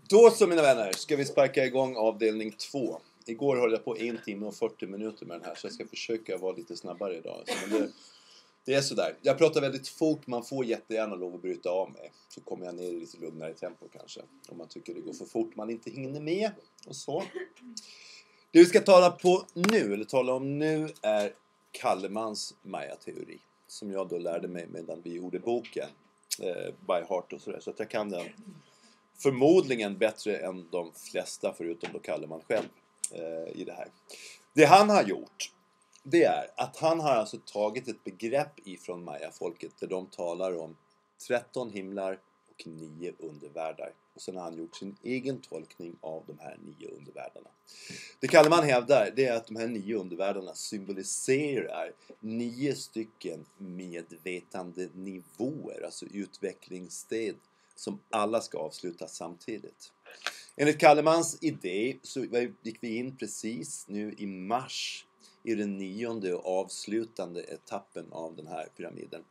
Då så mina vänner, ska vi sparka igång avdelning 2. Igår höll jag på 1 timme och 40 minuter med den här, så jag ska försöka vara lite snabbare idag. Men det är sådär. Jag pratar väldigt fort, man får jättegärna lov att bryta av mig. Så kommer jag ner i lite lugnare tempo kanske. Om man tycker det går för fort, man inte hinner med och så. Det vi ska tala om nu är Kallemans Maya-teori. Som jag då lärde mig medan vi gjorde boken by heart och sådär. Så att jag kan den förmodligen bättre än de flesta förutom då Kalleman själv i det här. Det han har gjort, det är att han har alltså tagit ett begrepp ifrån Maya-folket där de talar om 13 himlar och 9 undervärldar. Och sen har han gjort sin egen tolkning av de här 9 undervärldarna. Det Kalleman hävdar, det är att de här 9 undervärldarna symboliserar 9 stycken medvetande nivåer, alltså utvecklingssteg som alla ska avslutas samtidigt. Enligt Kallemans idé så gick vi in precis nu i mars i den 9:e och avslutande etappen av den här pyramiden.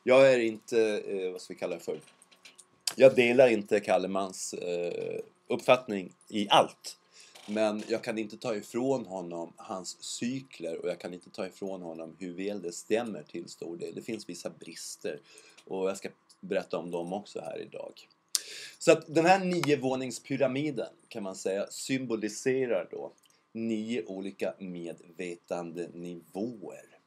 Jag är inte, vad ska vi kalla det för? Jag delar inte Kallemans uppfattning i allt. Men jag kan inte ta ifrån honom hans cykler och jag kan inte ta ifrån honom hur väl det stämmer till stor del. Det finns vissa brister och jag ska berätta om dem också här idag. Så att den här 9-våningspyramiden kan man säga symboliserar då 9 olika medvetande nivåer.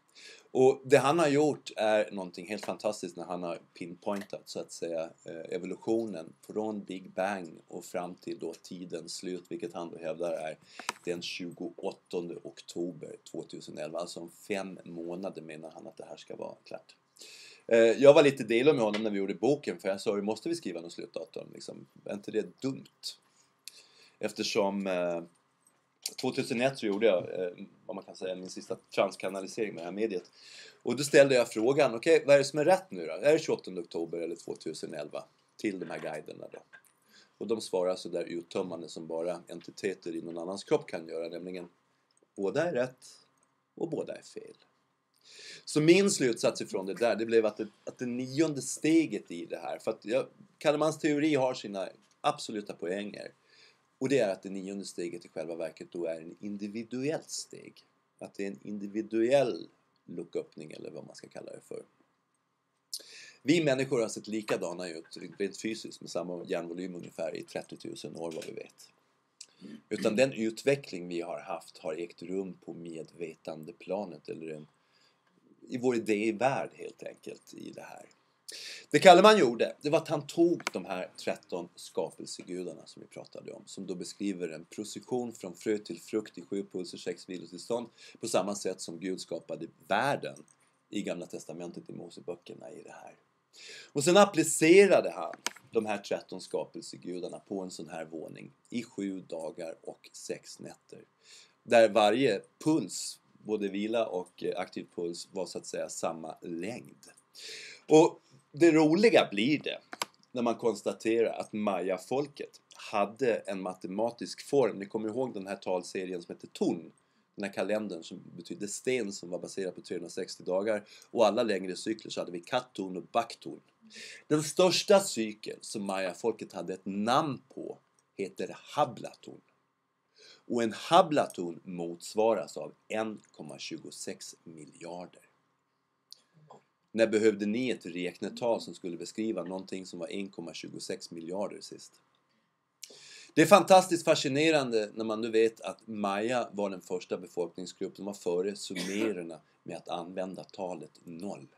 Och det han har gjort är någonting helt fantastiskt när han har pinpointat så att säga evolutionen från Big Bang och fram till då tidens slut, vilket han då hävdar är den 28 oktober 2011. Alltså om 5 månader menar han att det här ska vara klart. Jag var lite delad med honom när vi gjorde boken, för jag sa, måste vi skriva något slutdatum? Liksom, är inte det dumt? Eftersom 2001 så gjorde jag, vad man kan säga, min sista transkanalisering med det här mediet. Och då ställde jag frågan, okej, vad är det som är rätt nu då? Är det 28 oktober eller 2011 till de här guiderna då? Och de svarar så där uttömmande som bara entiteter i någon annans kropp kan göra, nämligen båda är rätt och båda är fel. Så min slutsats ifrån det där, det blev att det 9:e steget i det här, för att Kallemans teori har sina absoluta poänger. Och det är att det 9:e steget i själva verket då är en individuellt steg. Att det är en individuell lucköppning eller vad man ska kalla det för. Vi människor har sett likadana ut rent fysiskt med samma hjärnvolym ungefär i 30 000 år vad vi vet. Utan den utveckling vi har haft har ägt rum på medvetandeplanet eller i vår idévärld helt enkelt i det här. Det Kalleman gjorde, det var att han tog de här 13 skapelsegudarna som vi pratade om, som då beskriver en procession från frö till frukt i 7 pulser, 6 vilotillstånd, på samma sätt som Gud skapade världen i Gamla testamentet i Moseböckerna i det här. Och sen applicerade han de här 13 skapelsegudarna på en sån här våning i 7 dagar och 6 nätter. Där varje puls, både vila och aktiv puls, var så att säga samma längd. Och det roliga blir det när man konstaterar att Maya-folket hade en matematisk form. Ni kommer ihåg den här talserien som heter Torn. Den här kalendern som betyder sten som var baserad på 360 dagar. Och alla längre cykler så hade vi Kattorn och Baktorn. Den största cykeln som Maya-folket hade ett namn på heter Hablatorn. Och en Hablatorn motsvaras av 1,26 miljarder. När behövde ni ett räknetal som skulle beskriva någonting som var 1,26 miljarder sist? Det är fantastiskt fascinerande när man nu vet att Maya var den första befolkningsgrupp som var före sumererna med att använda talet 0.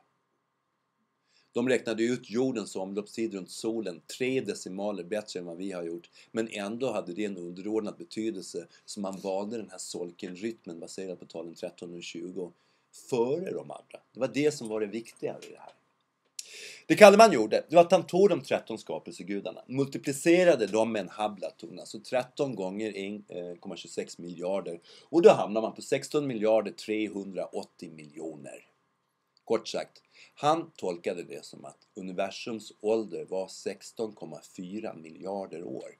De räknade ut jordens omloppstid runt solen 3 decimaler bättre än vad vi har gjort. Men ändå hade det en underordnad betydelse, så man valde den här solkenrytmen baserad på talen 13 och 20 före de andra. Det var det som var det viktiga i det här. Det Kalleman gjorde, det var att han tog de 13 skapelsegudarna, multiplicerade dem med en Hablatorn, alltså 13 gånger 1,26 miljarder. Och då hamnar man på 16 miljarder 380 miljoner. Kort sagt, han tolkade det som att universums ålder var 16,4 miljarder år.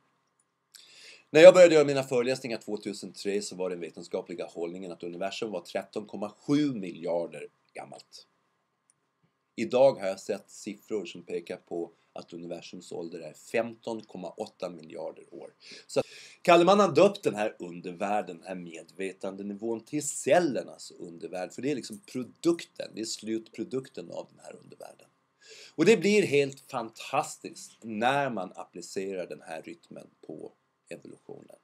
När jag började göra mina föreläsningar 2003 så var den vetenskapliga hållningen att universum var 13,7 miljarder gammalt. Idag har jag sett siffror som pekar på att universums ålder är 15,8 miljarder år. Så Kalleman har döpt den här undervärlden, den här medvetandenivån till cellernas undervärld. För det är liksom produkten, det är slutprodukten av den här undervärlden. Och det blir helt fantastiskt när man applicerar den här rytmen på evolutionen.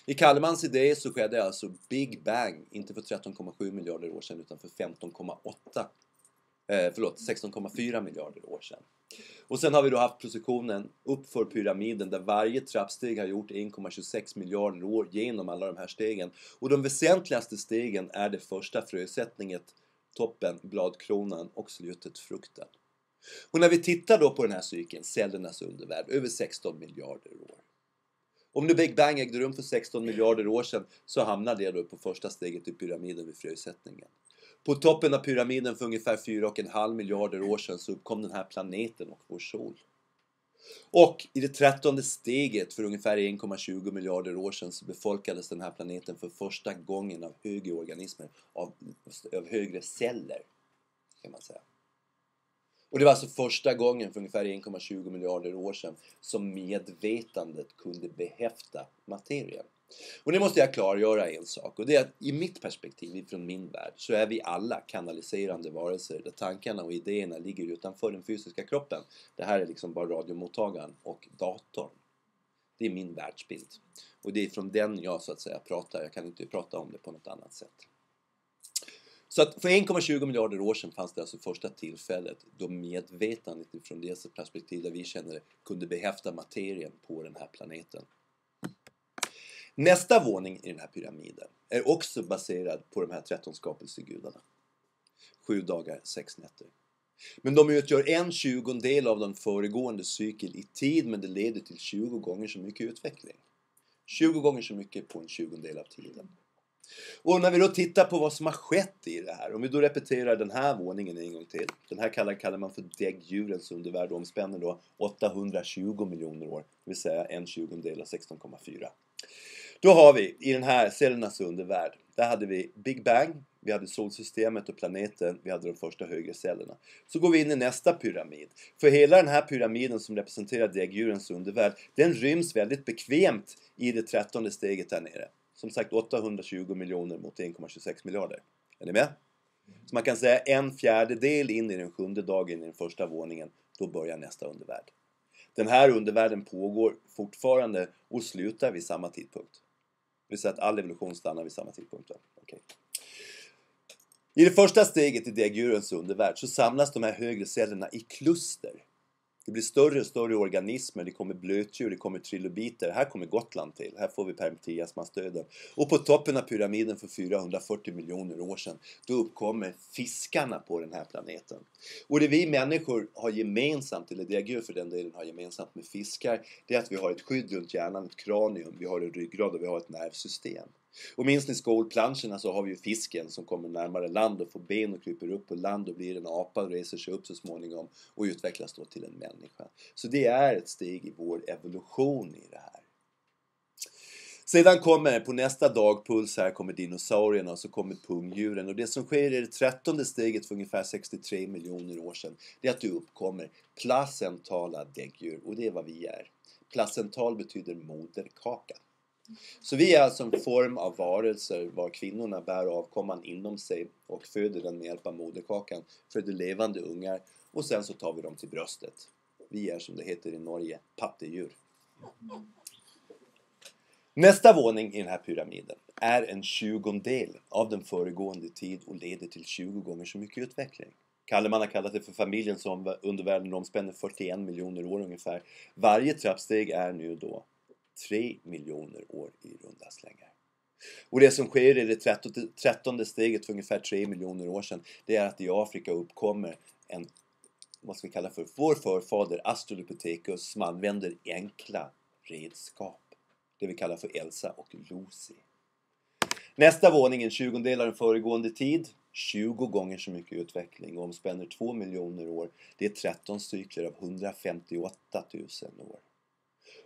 I Kallemans idé så skedde alltså Big Bang, inte för 13,7 miljarder år sedan utan för 16,4 miljarder år sedan. Och sen har vi då haft positionen upp för pyramiden där varje trappsteg har gjort 1,26 miljarder år genom alla de här stegen. Och de väsentligaste stegen är det första frösättninget, toppen, bladkronan och slutet frukten. Och när vi tittar då på den här cykeln, cellernas undervärld, över 16 miljarder år. Om nu Big Bang ägde rum för 16 miljarder år sedan så hamnar det då på första steget i pyramiden vid frösättningen. På toppen av pyramiden för ungefär 4,5 miljarder år sedan så uppkom den här planeten och vår sol. Och i det 13:e steget för ungefär 1,20 miljarder år sedan så befolkades den här planeten för första gången av högre organismer, av högre celler kan man säga. Och det var alltså första gången för ungefär 1,20 miljarder år sedan som medvetandet kunde behäfta materien. Och det måste jag klargöra en sak, och det är att i mitt perspektiv, från min värld, så är vi alla kanaliserande varelser där tankarna och idéerna ligger utanför den fysiska kroppen. Det här är liksom bara radiomottagaren och datorn. Det är min världsbild. Och det är från den jag så att säga pratar, jag kan inte prata om det på något annat sätt. Så att för 1,20 miljarder år sedan fanns det alltså första tillfället då medvetandet från det perspektiv där vi känner det kunde behäfta materien på den här planeten. Nästa våning i den här pyramiden är också baserad på de här 13 skapelsegudarna. 7 dagar, 6 nätter. Men de utgör 1/20 av den föregående cykel i tid, men det leder till 20 gånger så mycket utveckling. 20 gånger så mycket på en 20-del av tiden. Och när vi då tittar på vad som har skett i det här, om vi då repeterar den här våningen en gång till. Den här kallar man för däggdjurens undervärld och omspänner då 820 miljoner år, det vill säga 1/20 av 16,4. Då har vi i den här cellernas undervärld, där hade vi Big Bang, vi hade solsystemet och planeten, vi hade de första högre cellerna. Så går vi in i nästa pyramid. För hela den här pyramiden som representerar däggdjurens undervärld, den ryms väldigt bekvämt i det 13:e steget där nere. Som sagt 820 miljoner mot 1,26 miljarder. Är ni med? Så man kan säga 1/4 in i den 7:e dagen i den första våningen, då börjar nästa undervärld. Den här undervärlden pågår fortfarande och slutar vid samma tidpunkt. Det vill säga att all evolution stannar vid samma tidpunkt. Okay. I det första steget i däggdjurens undervärld så samlas de här högre cellerna i kluster. Det blir större och större organismer, det kommer blötdjur, det kommer trilobiter. Här kommer Gotland till, här får vi permtiasmassdöden. Och på toppen av pyramiden för 440 miljoner år sedan, då uppkommer fiskarna på den här planeten. Och det vi människor har gemensamt, eller däggdjur för den delen har gemensamt med fiskar, det är att vi har ett skydd runt hjärnan, ett kranium, vi har en ryggrad och vi har ett nervsystem. Och minst i skolplanscherna så har vi ju fisken som kommer närmare land och får ben och kryper upp på land och blir en apa och reser sig upp så småningom och utvecklas då till en människa. Så det är ett steg i vår evolution i det här. Sedan kommer på nästa dagpuls här kommer dinosaurierna och så kommer pungdjuren. Och det som sker i det 13:e steget för ungefär 63 miljoner år sedan, det är att det uppkommer placentala däggdjur, och det är vad vi är. Placental betyder moderkaka. Så vi är alltså en form av varelser var kvinnorna bär avkomman inom sig och föder den med hjälp av moderkakan, föder levande ungar och sen så tar vi dem till bröstet. Vi är, som det heter i Norge, pattedjur. Nästa våning i den här pyramiden är en 20-del av den föregående tid och leder till 20 gånger så mycket utveckling. Man har kallat det för familjen som undervärlden omspänner 41 miljoner år ungefär. Varje trappsteg är nu då 3 miljoner år i runda slängar. Och det som sker i det 13:e steget för ungefär 3 miljoner år sedan, det är att i Afrika uppkommer en, vad ska vi kalla för, vår förfader Australopithecus som använder enkla redskap. Det vi kallar för Elsa och Lucy. Nästa våning, en 20-del av den föregående tid, 20 gånger så mycket utveckling och omspänner 2 miljoner år. Det är 13 cykler av 158 000 år.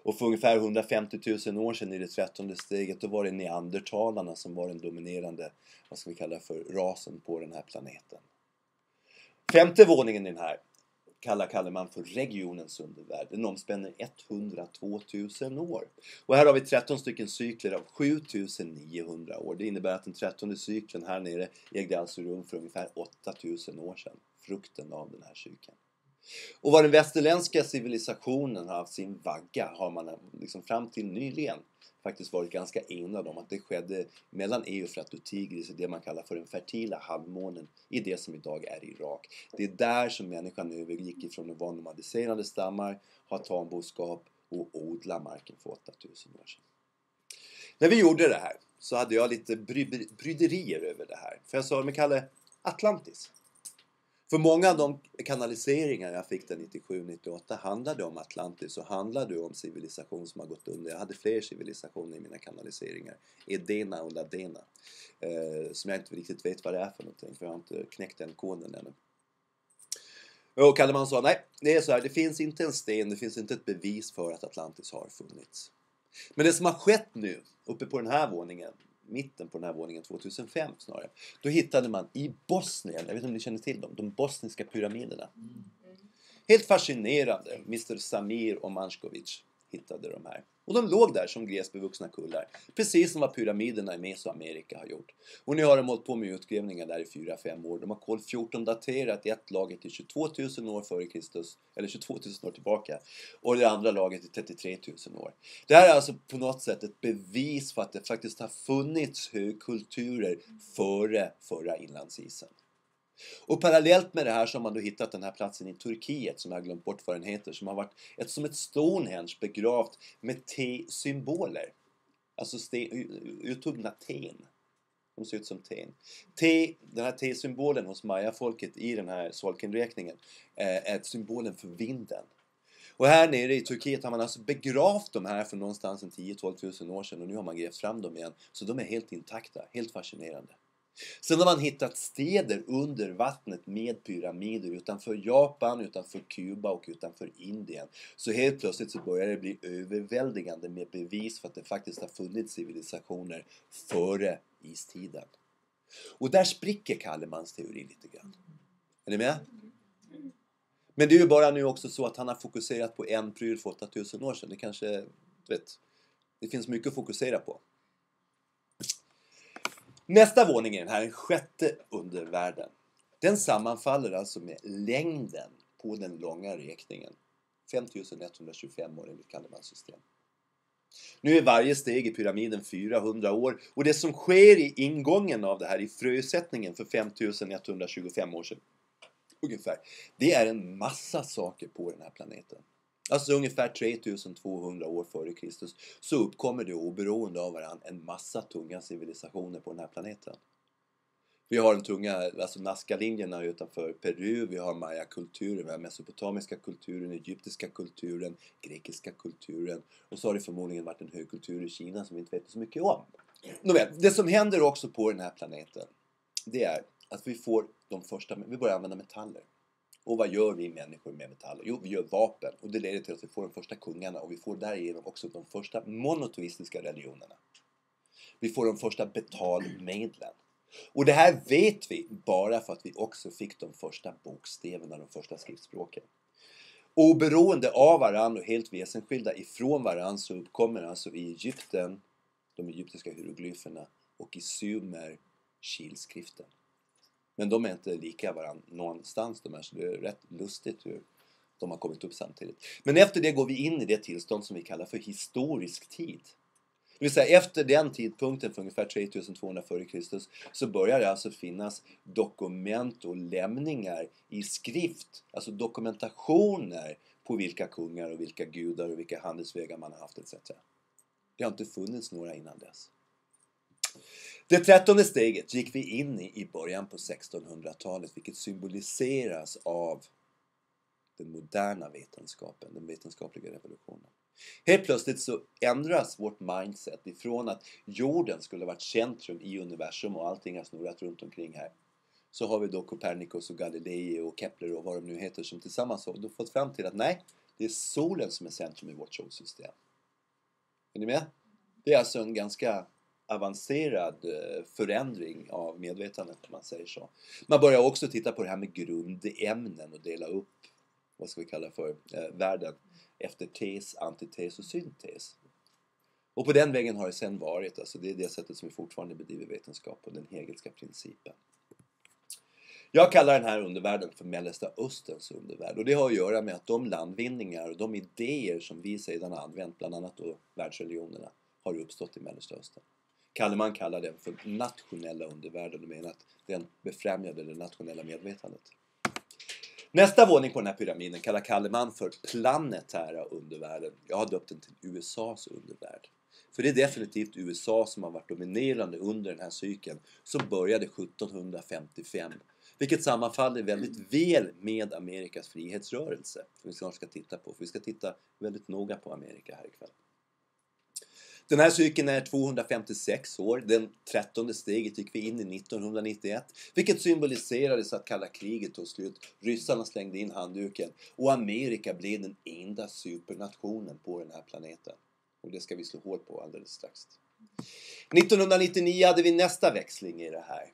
Och för ungefär 150 000 år sedan i det 13:e steget, då var det neandertalarna som var den dominerande, vad ska vi kalla för, rasen på den här planeten. Femte våningen i den här kallar man för regionens undervärld. Den omspänner 102 000 år. Och här har vi 13 stycken cykler av 7900 år. Det innebär att den 13:e cykeln här nere ägde alltså rum för ungefär 8000 år sedan. Frukten av den här cykeln. Och vad den västerländska civilisationen har haft sin vagga har man liksom fram till nyligen faktiskt varit ganska enad om att det skedde mellan Eufrat och Tigris i det man kallar för den fertila halvmånen i det som idag är Irak. Det är där som människan övergick ifrån att vara nomadiserande stammar, ha tamboskap och odla marken för 8000 år sedan. När vi gjorde det här så hade jag lite bryderier över det här. För jag sa, men Kalle, Atlantis. För många av de kanaliseringar jag fick där 97-98 handlade om Atlantis och handlade om civilisation som har gått under. Jag hade fler civilisationer i mina kanaliseringar. Edena och Ladena. Som jag inte riktigt vet vad det är för någonting. För jag har inte knäckt den koden ännu. Och Kalleman sa, nej, det är så här. Det finns inte en sten, det finns inte ett bevis för att Atlantis har funnits. Men det som har skett nu, uppe på den här våningen, mitten på den här våningen 2005 snarare. Då hittade man i Bosnien, jag vet inte om ni känner till dem, de bosniska pyramiderna. Helt fascinerande, Mr. Samir och Manskovic hittade de här. Och de låg där som gräsbevuxna kullar. Precis som vad pyramiderna i Mesoamerika har gjort. Och nu har de hållit på med utgrävningar där i 4-5 år. De har kol 14 daterat ett lager till 22 000 år före Kristus. Eller 22 000 år tillbaka. Och det andra laget till 33 000 år. Det här är alltså på något sätt ett bevis för att det faktiskt har funnits högkulturer före förra inlandsisen. Och parallellt med det här så har man då hittat den här platsen i Turkiet som jag har glömt bort vad den heter. Som har varit som ett Stonehenge begravt med T-symboler. Alltså uthuggna ten. De ser ut som ten. Den här T-symbolen hos Maya-folket i den här solkenräkningen är symbolen för vinden. Och här nere i Turkiet har man alltså begravt de här för någonstans en 10-12 000 år sedan. Och nu har man grävt fram dem igen. Så de är helt intakta, helt fascinerande. Sen har man hittat städer under vattnet med pyramider utanför Japan, utanför Kuba och utanför Indien. Så helt plötsligt så börjar det bli överväldigande med bevis för att det faktiskt har funnits civilisationer före istiden. Och där spricker Kallemans teori lite grann. Är ni med? Men det är ju bara nu också så att han har fokuserat på en pryl för 8000 år sedan. Det kanske, det finns mycket att fokusera på. Nästa våning är den här, den sjätte undervärlden. Den sammanfaller alltså med längden på den långa räkningen. 5125 år enligt Kallemans system. Nu är varje steg i pyramiden 400 år. Och det som sker i ingången av det här, i frösättningen för 5125 år sedan ungefär, det är en massa saker på den här planeten. Alltså ungefär 3200 år före Kristus så uppkommer det oberoende av varandra en massa tunga civilisationer på den här planeten. Vi har den tunga, alltså Nazca-linjerna utanför Peru, vi har Maya-kulturen, vi har mesopotamiska kulturen, egyptiska kulturen, grekiska kulturen och så har det förmodligen varit en högkultur i Kina som vi inte vet så mycket om. Det som händer också på den här planeten, det är att vi börjar använda metaller. Och vad gör vi människor med metaller? Jo, vi gör vapen. Och det leder till att vi får de första kungarna. Och vi får därigenom också de första monoteistiska religionerna. Vi får de första betalmedlen. Och det här vet vi bara för att vi också fick de första bokstäverna, de första skriftspråken. Oberoende av varandra och helt väsensskilda ifrån varandra så uppkommer alltså i Egypten de egyptiska hieroglyferna och i Sumer kilskriften. Men de är inte lika varandra någonstans. Så det är rätt lustigt hur de har kommit upp samtidigt. Men efter det går vi in i det tillstånd som vi kallar för historisk tid. Det vill säga efter den tidpunkten för ungefär 3200 f.Kr. så börjar det alltså finnas dokument och lämningar i skrift. Alltså dokumentationer på vilka kungar och vilka gudar och vilka handelsvägar man har haft etc. Det har inte funnits några innan dess. Det 13:e steget gick vi in i början på 1600-talet, vilket symboliseras av den moderna vetenskapen, den vetenskapliga revolutionen. Helt plötsligt så ändras vårt mindset ifrån att jorden skulle varit centrum i universum och allting har snurrat runt omkring här. Så har vi då Copernicus och Galilei och Kepler och vad de nu heter som tillsammans har fått fram till att nej, det är solen som är centrum i vårt solsystem. Är ni med? Det är alltså en ganska avancerad förändring av medvetandet om man säger så. Man börjar också titta på det här med grundämnen och dela upp vad ska vi kalla för, världen efter tes, antites och syntes. Och på den vägen har det sen varit, alltså det är det sättet som vi fortfarande bedriver vetenskap på, den hegelska principen. Jag kallar den här undervärlden för Mellersta Österns undervärld, och det har att göra med att de landvinningar och de idéer som vi sedan har använt, bland annat då världsreligionerna, har uppstått i Mellersta Östern. Man kallar den för nationella undervärlden och menar att den befrämjade det nationella medvetandet. Nästa våning på den här pyramiden kallar Kalleman för planetära undervärlden. Jag har döpt den till USAs undervärld. För det är definitivt USA som har varit dominerande under den här cykeln som började 1755. Vilket sammanfaller väldigt väl med Amerikas frihetsrörelse. Som vi snart ska titta på. För vi ska titta väldigt noga på Amerika här ikväll. Den här cykeln är 256 år. Den 13:e steget gick vi in i 1991. Vilket symboliserades att kalla kriget tog slut. Ryssarna slängde in handduken. Och Amerika blev den enda supernationen på den här planeten. Och det ska vi slå hål på alldeles strax. 1999 hade vi nästa växling i det här.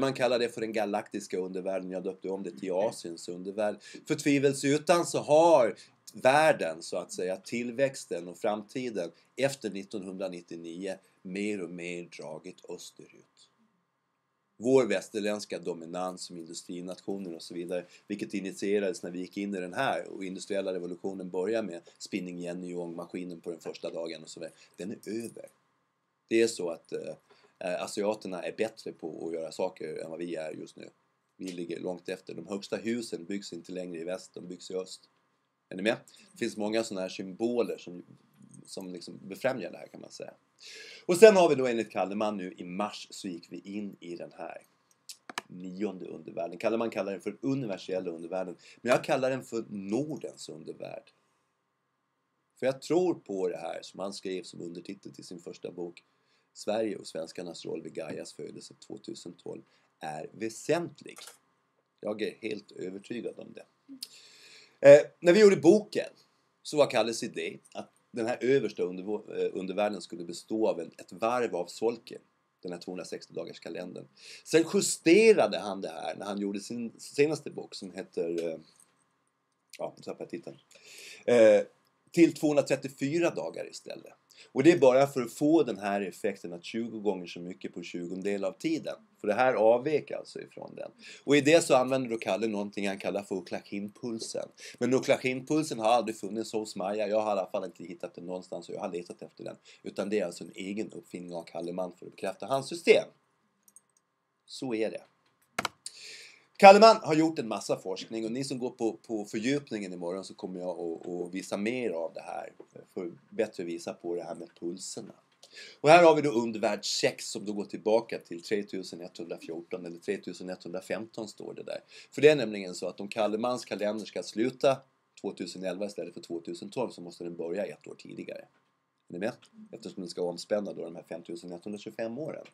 Man kallar det för den galaktiska undervärlden. Jag döpte om det till Asiens undervärld. För tvivelsutan så har världen, så att säga, tillväxten och framtiden efter 1999 mer och mer dragit österut. Vår västerländska dominans som industrinationer och så vidare, vilket initierades när vi gick in i den här och industriella revolutionen började med spinning Jenny och maskinen på den första dagen och så vidare, den är över. Det är så att asiaterna är bättre på att göra saker än vad vi är just nu. Vi ligger långt efter. De högsta husen byggs inte längre i väst, de byggs i öst. Är ni med? Det finns många sådana här symboler som liksom befrämjar det här, kan man säga. Och sen har vi då enligt Kalleman nu i mars så gick vi in i den här 9:e undervärlden. Kalleman kallar den för universella undervärlden. Men jag kallar den för Nordens undervärld. För jag tror på det här som han skrev som undertitel till sin första bok. Sverige och svenskarnas roll vid Gaias födelse 2012 är väsentlig. Jag är helt övertygad om det. När vi gjorde boken så var Kalles idé att den här översta undervärlden skulle bestå av ett varv av solken. Den här 260 dagars kalendern. Sen justerade han det här när han gjorde sin senaste bok som heter till 234 dagar istället. Och det är bara för att få den här effekten att 20 gånger så mycket på 20-del av tiden. För det här avvek alltså ifrån den. Och i det så använder då Kalle någonting han kallar för Oklahkin-pulsen. Men Oklahkin-pulsen har aldrig funnits hos Maja. Jag har i alla fall inte hittat den någonstans och jag har letat efter den. Utan det är alltså en egen uppfinning av Kalleman för att bekräfta hans system. Så är det. Kalleman har gjort en massa forskning och ni som går på fördjupningen imorgon så kommer jag att visa mer av det här. För att bättre visa på det här med pulserna. Och här har vi då undervärld 6 som då går tillbaka till 3114 eller 3115 står det där. För det är nämligen så att om Kallemans kalender ska sluta 2011 istället för 2012 så måste den börja ett år tidigare. Är ni med? Eftersom den ska omspänna då de här 5125 åren.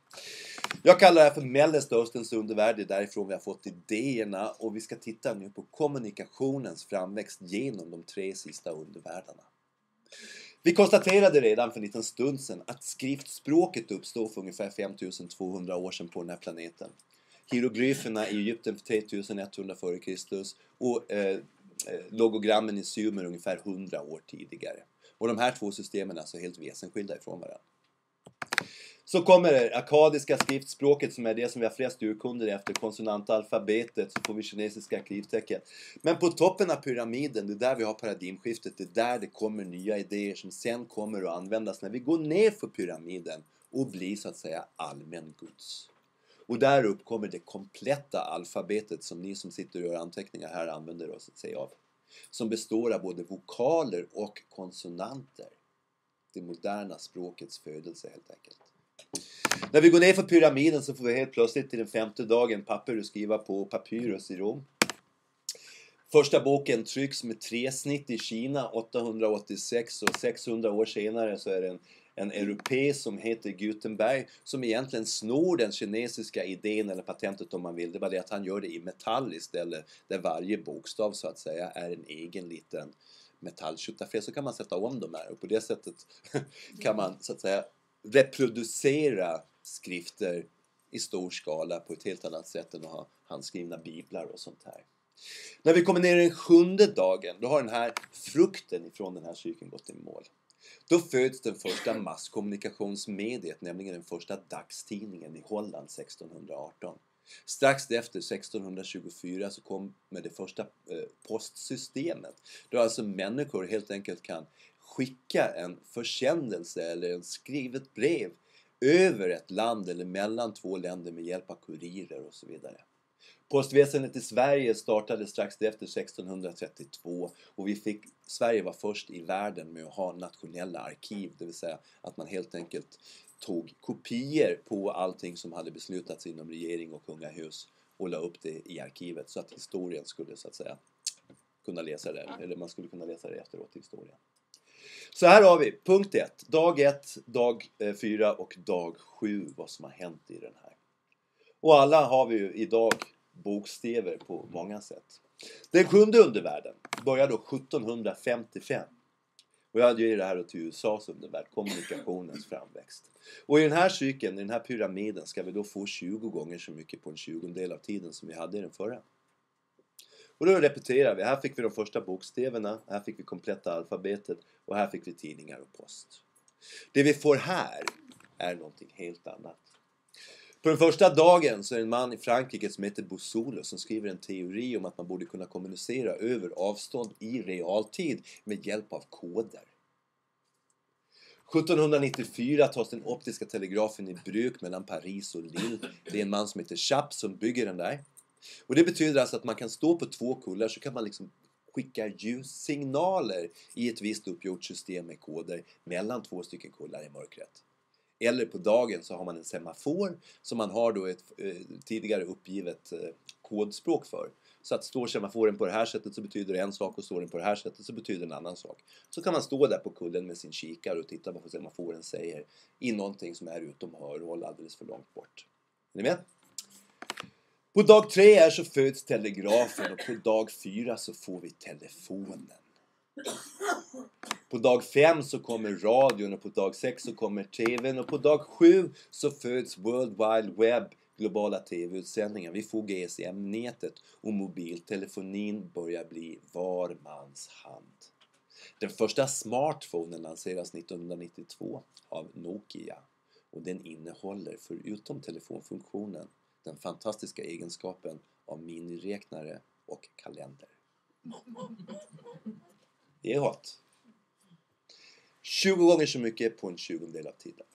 Jag kallar det här för Mellersta Österns undervärld. Det är därifrån vi har fått idéerna. Och vi ska titta nu på kommunikationens framväxt genom de 3 sista undervärldarna. Vi konstaterade redan för en liten stund sedan att skriftspråket uppstod för ungefär 5200 år sedan på den här planeten. Hieroglyferna i Egypten för 3100 f.Kr. och logogrammen i Sumer ungefär 100 år tidigare. Och de här 2 systemen är alltså helt väsensskilda ifrån varandra. Så kommer det akkadiska skriftspråket som är det som vi har flest urkunder efter konsonantalfabetet, så får vi kinesiska skrivtecken. Men på toppen av pyramiden, det är där vi har paradigmskiftet, det är där det kommer nya idéer som sen kommer att användas när vi går ner för pyramiden och blir så att säga allmän Guds. Och där uppkommer det kompletta alfabetet som ni som sitter och gör anteckningar här använder sig av. Som består av både vokaler och konsonanter. Det moderna språkets födelse helt enkelt. När vi går ner för pyramiden så får vi helt plötsligt till den 5:e dagen papper att skriva på papyrus i Rom. Första boken trycks med 3-snitt i Kina 886 och 600 år senare så är det en europé som heter Gutenberg som egentligen snor den kinesiska idén eller patentet om man vill. Det är bara det att han gör det i metall istället där varje bokstav så att säga är en egen liten metallköttafel. Så kan man sätta om de här och på det sättet kan man så att säga reproducera skrifter i stor skala på ett helt annat sätt än att ha handskrivna biblar och sånt här. När vi kommer ner i den 7:e dagen, då har den här frukten ifrån den här cykeln gått i mål. Då föds den första masskommunikationsmediet, nämligen den första dagstidningen i Holland 1618. Strax efter 1624 så kom med det första postsystemet. Då alltså människor helt enkelt kan skicka en försändelse eller en skrivet brev över ett land eller mellan två länder med hjälp av kurirer och så vidare. Postväsendet i Sverige startade strax efter 1632 och Sverige var först i världen med att ha nationella arkiv, det vill säga att man helt enkelt tog kopior på allting som hade beslutats inom regering och kungahus och la upp det i arkivet så att historien skulle så att säga kunna läsa det, eller man skulle kunna läsa det efteråt i historien. Så här har vi punkt 1, dag 1, dag 4 och dag 7, vad som har hänt i den här. Och alla har vi ju idag bokstäver på många sätt. Den 7:e undervärlden började då 1755. Och jag hade ju det här till USAs undervärld, kommunikationens framväxt. Och i den här cykeln, i den här pyramiden, ska vi då få 20 gånger så mycket på en 20-del av tiden som vi hade i den förra. Och då repeterar vi. Här fick vi de första bokstäverna, här fick vi kompletta alfabetet och här fick vi tidningar och post. Det vi får här är någonting helt annat. På den första dagen så är det en man i Frankrike som heter Boussoul som skriver en teori om att man borde kunna kommunicera över avstånd i realtid med hjälp av koder. 1794 tas den optiska telegrafen i bruk mellan Paris och Lille. Det är en man som heter Chappe som bygger den där. Och det betyder alltså att man kan stå på två kullar så kan man liksom skicka ljussignaler i ett visst uppgjort system med koder mellan två stycken kullar i mörkret. Eller på dagen så har man en semafor som man har då ett tidigare uppgivet kodspråk för. Så att står semaforen på det här sättet så betyder det en sak och står den på det här sättet så betyder det en annan sak. Så kan man stå där på kullen med sin kikare och titta på vad semaforen säger i någonting som är utom hörhåll alldeles för långt bort. Är ni med? På dag 3 här så föds telegrafen och på dag 4 så får vi telefonen. På dag 5 så kommer radion och på dag 6 så kommer tvn och på dag 7 så föds World Wide Web, globala tv-utsändningar. Vi får GSM-nätet och mobiltelefonin börjar bli var mans hand. Den första smartphonen lanseras 1992 av Nokia och den innehåller förutom telefonfunktionen den fantastiska egenskapen av miniräknare och kalender. Det är hot. 20 gånger så mycket på en 20-del av tiden.